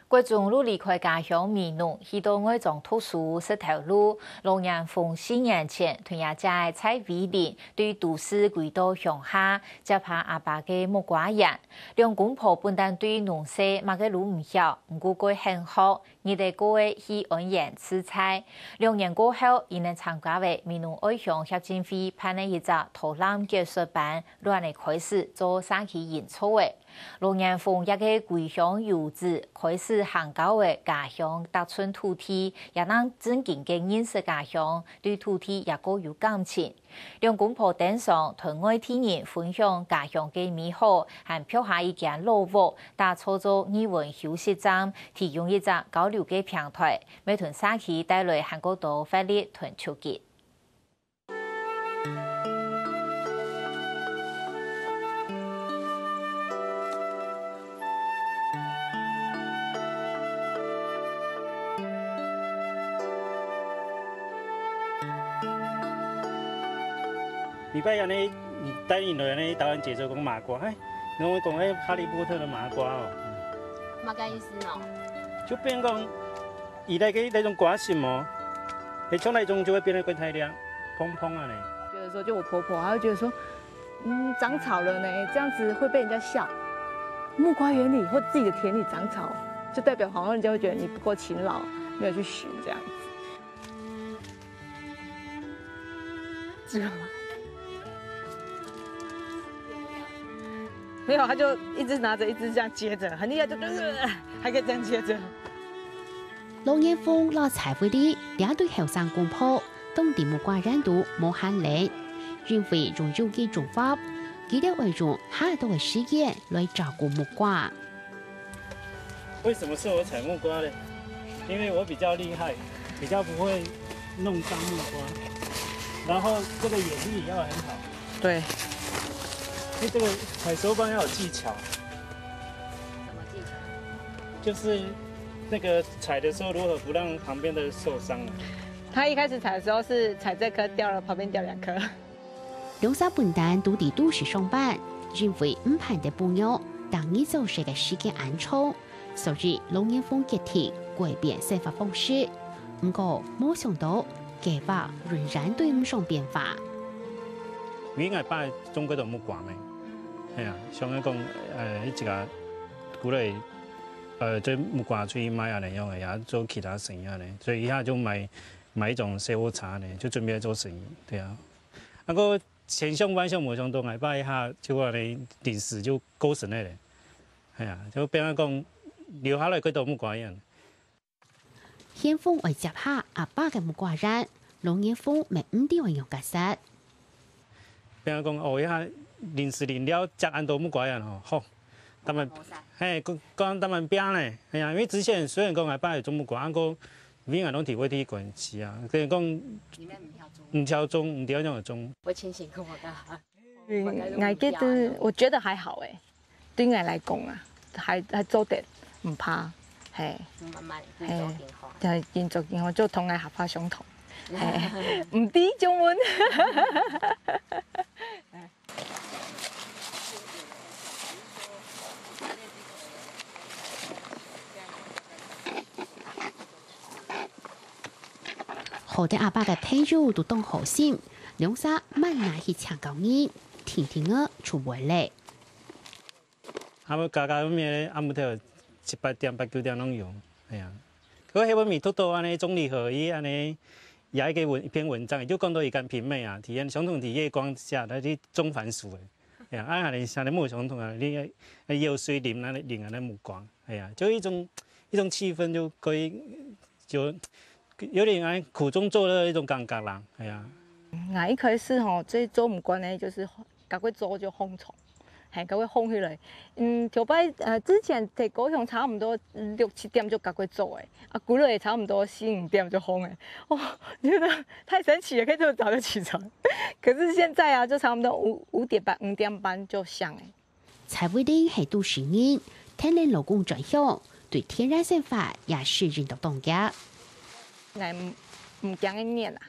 国中路离开家乡迷农，去到外种读书石头路。龙岩峰4年前，屯也在蔡伟林对都市归到乡下，接拍阿爸嘅木瓜园。两公婆本单对农事嘛个路唔晓，唔过佢很好，日哋过嘅去安阳吃菜。2年过后，伊能参加为迷农爱乡协进会办了一个投篮技术班，乱嚟开始做生意演出嘅。龙岩峰一个归乡游子，开始行到的家乡搭村土地，也让真正嘅认识家乡，对土地也够有感情。两公婆登上同外地人分享家乡嘅美好，还票下一间老屋，打造做语文休息站，提供一个交流嘅平台，每屯社区带来韩国多法律同促进。礼拜安尼带领来安尼台湾节奏讲麻瓜，哎，然后讲迄哈利波特的麻瓜哦。嘛个意思喏？就变讲，伊那个那种瓜心哦，你从那种就会变得更太亮，砰砰啊呢。觉得说，就我婆婆，她会觉得说，长草了呢，这样子会被人家笑。木瓜园里或自己的田里长草，就代表好像人家会觉得你不够勤劳，没有去寻这样子。知道吗？没有，他就一直拿着，一直这样接着，很厉害，就还可以这样接着。龙岩峰老财会里两对后生公婆，当地木瓜人都冇限量，因为用有嘅种法，佢哋会用很多嘅时间来照顾木瓜。为什么是我采木瓜呢？因为我比较厉害，比较不会弄脏木瓜，然后这个眼力也要很好。对。因为这个采收班要有技巧，什么技巧？就是那个采的时候如何不让旁边的受伤啊。他一开始采的时候是采这颗掉了，旁边掉2颗。两沙本单都地都市上班，因为唔盼的朋友当你做事嘅时间安充，所以龙岩峰决定改变生活方式。不过冇想到计划仍然对唔上变化。应该摆中国的木瓜咩？系啊，像讲一个鼓励这木瓜出去卖啊那样的，也做其他生意啊呢，所以一下就买一种水果茶呢，就准备做生意，对啊。那个前上班上无上当，来摆一下，就话呢临时就高成嘞，系啊，就变啊讲留下来几多木瓜样。先锋为接下阿爸嘅木瓜人，龙岩峰咪唔啲运用角色。变啊讲哦一下。临时领了摘安多木瓜样吼，好，他们嘿，讲他们变嘞，哎呀，因为之前虽然讲还摆种木瓜，不过永远拢提会去管是啊，所以讲唔挑种，唔挑种的种。我清醒跟我讲。我觉得我觉得还好哎，对我来讲啊，还做得唔怕，嘿，慢慢做健康，就建做健康，做同爱合法相同，嘿，唔知中文。好的阿爸嘅配肉都当好心，两沙慢拿去抢高人，天天个出门嘞。我家咩咧？阿木头7、8点、8、9点拢用，系啊。佢迄本米多多安尼总理合伊安尼也一篇文章，就讲到伊间品味啊，体验相同伫夜光下，那啲种番薯诶，系啊，安尼像你木相同啊，你有水淋安尼木光，系啊，就一种气氛就可以就。有点爱苦中作乐的一种感觉啦，系啊。我一开始吼，这做木瓜呢，就是甲佢做就烘虫，系甲佢烘起来。头摆之前在高雄差不多6、7点就甲佢做诶，啊，古乐也差不多4、5点就烘诶。哦，觉得太神奇了，可以这么早就起床。可是现在啊，就差不多5点半、5点半就香诶。蔡伟林系都市人，天然劳工专项，对天然生法也是认同动家。我唔惊个念啦，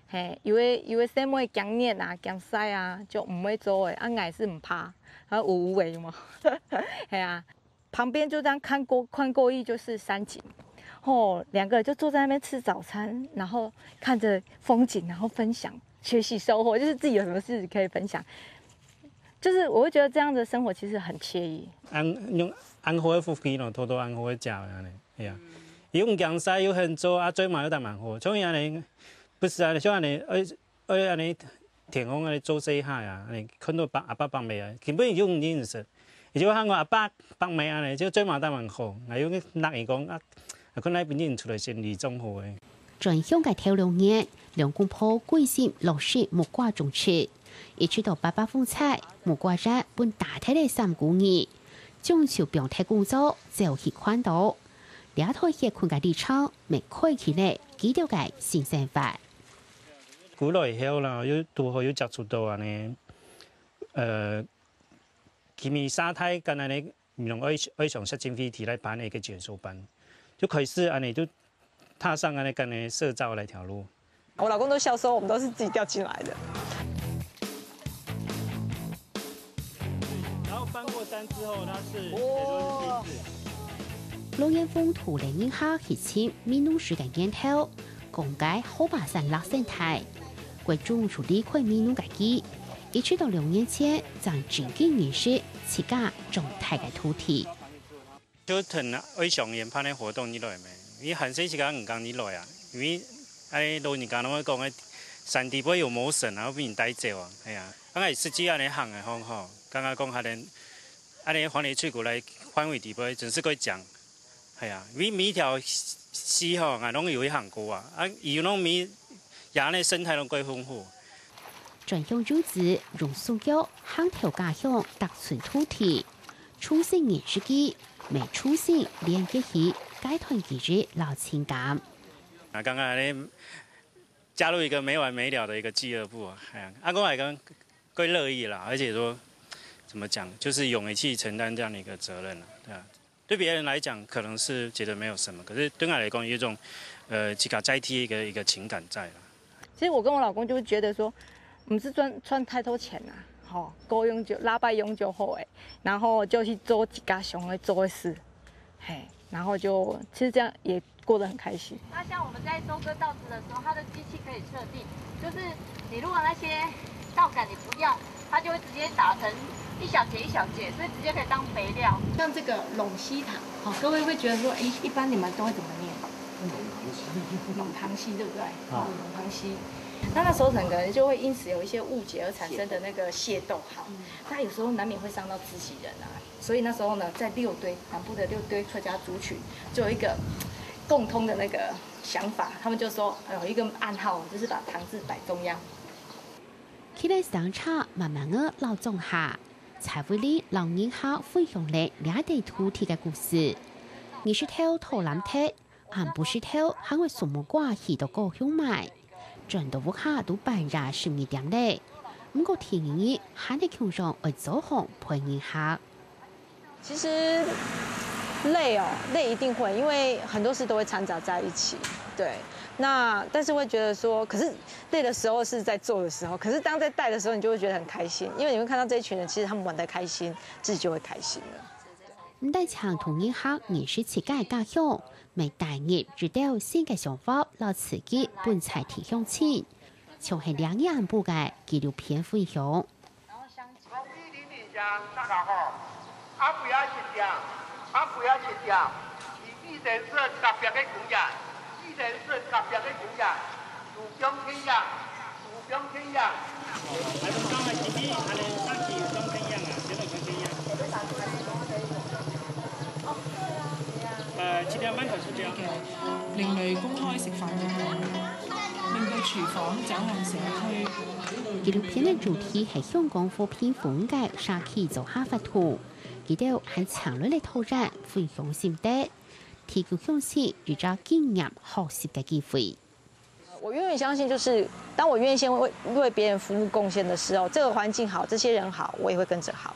嘿，因为什么惊念啊、惊晒啊，就唔会做诶。啊，我是唔怕，啊有诶嘛，系啊。旁边就这样看过一就是山景，两个人就坐在那边吃早餐，然后看着风景，然后分享学习收获，就是自己有什么事可以分享。就是我会觉得这样的生活其实很惬意。用安好的福气咯，偷偷安好的食安尼，系啊。又唔强晒，又很做啊，做嘛又得蛮好。像安尼，不是安尼，像安尼，安尼田丰安尼做细下啊，安尼看到阿爸帮妹啊，根本就唔认识。而且我喊我阿爸帮妹安尼，就做嘛得蛮好。还有那伊讲啊，可能边出来先例综合的。转向嘅头6年，梁公婆贵姓落实木瓜种植，一直到800风采，木瓜山本大体嘅3個月，種樹標題工作就去看到，兩套嘅困嘅立場未開起嚟，幾條嘅新生法。古來以後啦，要如何要接觸到安尼，佢咪沙太跟安尼用愛上實踐議題來辦一個卷書班，就開始安尼就踏上安尼跟呢社造那條路。我老公都笑說，我們都是自己調進來的。然後翻過山之後，它是可以說是梯子。龍岩風土靈影下熱情民農時嘅源頭，講解後巴山落生態，貴種處理塊民農嘅基，一直到6年前將整個園區自家種態嘅土地。就同愛上研判的活動以來咩？因為寒水時間唔講以來啊，因為誒老人家攏會講嘅山地尾有魔神啊，俾人帶走啊，係啊，咁係實際安尼行嘅方吼，剛剛講下咧，安尼翻嚟出過來範圍地尾，真是個講，係啊，因為每條溪吼，啊攏有一行過啊，伊攏每野咧生態攏幾豐富。轉向入資用塑膠夯條家鄉特存土地，出生年時機，未出生連結起階段幾日老情感。啊，剛剛咧加入一個沒完沒了的一個俱樂部，係啊，阿公來講歸樂意啦，而且說怎麼講，就是勇於去承擔這樣的一個責任啦，對啊。對別人來講可能是覺得沒有什麼，可是對我來講有一種自己再替一個情感在啦。其實我跟我老公就會覺得說，唔是賺太多錢啊，夠用就拉拜用就好誒，然後就去做自家想要做的事，嘿，然後就其實這樣也過得很開心。那像我們在收割稻子的時候，它的機器可以設定，就是你如果那些稻杆你不要，它就會直接打成一小節一小節，所以直接可以當肥料。像這個隴西糖，各位會覺得說，一般你們都會怎麼念？隴糖稀，對不對？隴糖稀。那時候可能就會因此有一些誤解而產生的那個械鬥，那有時候難免會傷到自己人啊。所以那時候呢，在南部的6堆客家族群就有一個共通的那個想法，他們就說有一個暗號，就是把糖字擺中央。起來相差慢慢的老種下，才會令老人家分享了兩地土地嘅故事。你是偷土藍鐵，還不是偷，還會數目掛起到高雄買。轉到屋下都扮ra是咪點嘞？唔過田園還得強上而走紅陪人客。其實累哦，累一定會，因為很多事都會摻雜在一起。對，那但是會覺得說，可是累的時候是在做的時候，可是當在帶的時候，你就會覺得很開心，因為你會看到這一群人，其實他們玩得開心，自己就會開心了。唔但強同人客認識自家家鄉。未大業遇到新嘅想法，來刺激本菜提向前，像係兩樣部嘅紀錄片分享。7點半就出嘅另類公開食飯活動，令到廚房走向社區。紀錄片嘅主題係香港貨品風格沙溪做下發圖，記得係強烈嘅討論分享心得，提供向前遇到經驗學習嘅機會。我永遠相信，就是當我願意先為別人服務貢獻的時候，這個環境好，這些人好，我也會跟着好。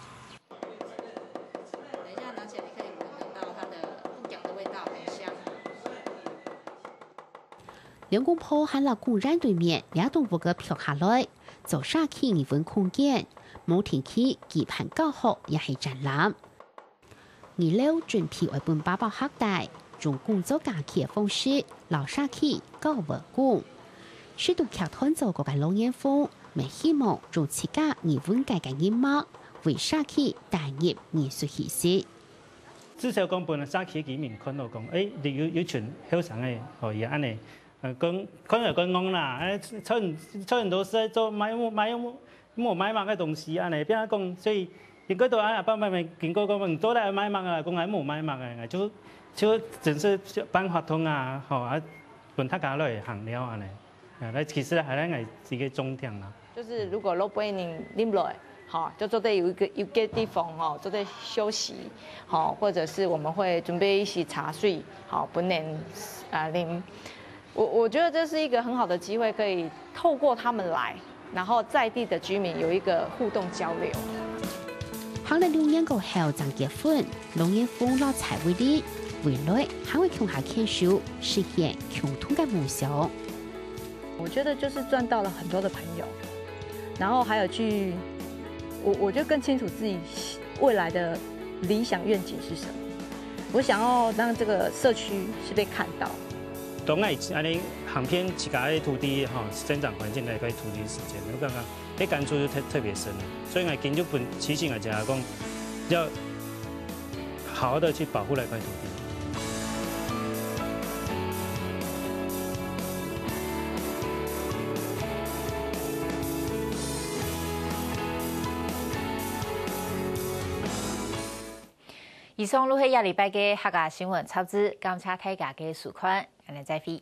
梁公婆喺老公園對面兩棟屋嘅票下來，做沙溪藝文空間，冇天氣期盼教學也係展覽。2准备为本800黑袋，用工作假期的方式留下去搞活工。适度客团做个龙眼风，未希望用自家日本界嘅音乐为下去带入艺术气息。至少讲本来早起居民看到讲，你有群后生的，哦也安尼，讲可能讲啦，差很多是在做买物买卖嘅东西安尼，变讲所以应该都安爸爸们经过讲做来买卖啊，讲还冇买卖嘅，就真是办法通啊，吼啊，本他家来行了安尼，那其实还係自己中庭啦。就是如果老百姓啉落来。好，就坐在有一个地方哦，坐在休息，好，或者是我们会准备一些茶水，好，不能啉。我觉得这是一个很好的机会，可以透过他们来，然后在地的居民有一个互动交流。行了2年过后，张结婚，龙眼风老财会的，未来还会共下牵手，实现共同的梦想。我觉得就是赚到了很多的朋友，然后还有去。我就更清楚自己未来的理想愿景是什么。我想要让这个社区是被看到。当然，安尼航片自家的土地哈生长环境来块土地时间，我感觉迄感触就特别深。所以我今日本提醒大家讲，要好好的去保护那块土地。以上录係下禮拜嘅客家新聞插枝，感謝大家嘅收看，我哋再會。